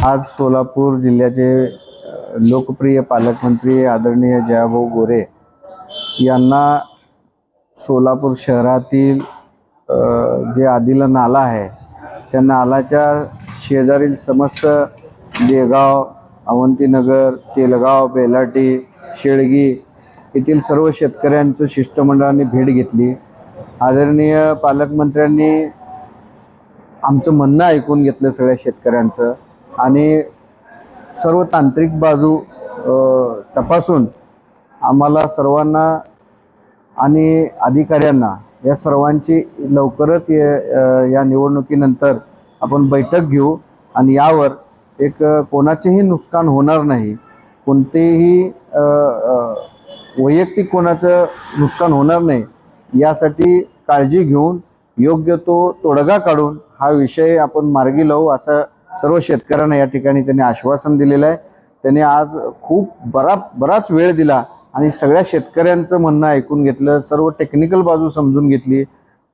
आज सोलापूर जिल्ह्याचे लोकप्रिय पालकमंत्री आदरणीय जयाभाऊ गोरे यांना सोलापूर शहरातील जे आदिला नाला आहे त्या नालाच्या शेजारील समस्त देगाव, अवंतीनगर, तेलगाव, बेलाटी, शेळगी येथील सर्व शेतकऱ्यांचं शिष्टमंडळाने भेट घेतली। आदरणीय पालकमंत्र्यांनी आमचं म्हणणं ऐकून घेतलं सगळ्या शेतकऱ्यांचं आणि सर्व तांत्रिक बाजू तपासून आम्हाला सर्वांना आणि अधिकाऱ्यांना या सर्वांची लवकरच या निवडणुकीनंतर आपण बैठक घेऊ आणि यावर एक कोणाचेही नुकसान होणार नाही, कोणतेही वैयक्तिक कोणाचं नुकसान होणार नाही यासाठी काळजी घेऊन योग्य तो तोडगा काढून हा विषय आपण मार्गी लावू असं सर्व शेतकऱ्यांना या ठिकाणी त्यांनी आश्वासन दिलेलं आहे। त्यांनी आज खूप बराच वेळ दिला आणि सगळ्या शेतकऱ्यांचं म्हणणं ऐकून घेतलं, सर्व टेक्निकल बाजू समजून घेतली।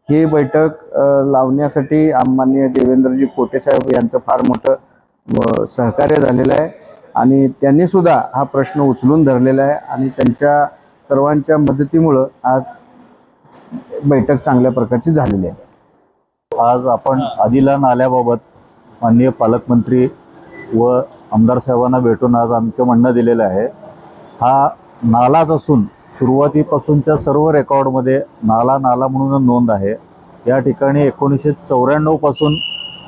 ही बैठक लावण्यासाठी माननीय देवेंद्रजी खोटे साहेब यांचं फार मोठं सहकार्य झालेलं आहे आणि त्यांनी सुद्धा हा प्रश्न उचलून धरलेला आहे आणि त्यांच्या सर्वांच्या मदतीमुळे आज बैठक चांगल्या प्रकारची झालेली आहे। आज आपण आदिला नाल्याबाबत माननीय पालकमंत्री व आमदार साहेबांना भेटून आज आमचं म्हणणं दिलेलं आहे। हा नालाच असून सुरुवातीपासूनच्या सर्व रेकॉर्डमध्ये नाला म्हणून नोंद आहे। या ठिकाणी 1994 पासून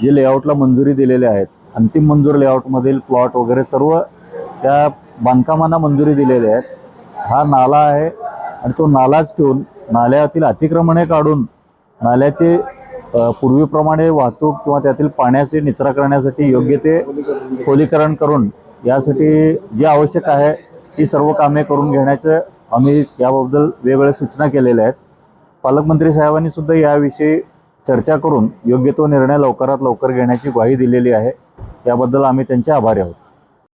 जे लेआउटला मंजुरी दिलेले आहेत, अंतिम मंजूर लेआउटमधील प्लॉट वगैरे सर्व त्या बांधकामांना मंजुरी दिलेली आहेत। हा नाला आहे आणि तो नालाच ठेवून नाल्यातील अतिक्रमणे काढून नाल्याचे पूर्वीप्रमाणे वाहतूक किंवा त्यातील पाण्याचे निचरा करण्यासाठी योग्य ते खोलीकरण करून यासाठी जे आवश्यक आहे ती सर्व कामे करून घेण्याचं आम्ही याबद्दल वेगवेगळ्या सूचना केलेल्या आहेत। पालकमंत्री साहेबांनी सुद्धा याविषयी चर्चा करून योग्य तो निर्णय लवकरात लवकर घेण्याची ग्वाही दिलेली आहे। याबद्दल आम्ही त्यांचे आभारी आहोत।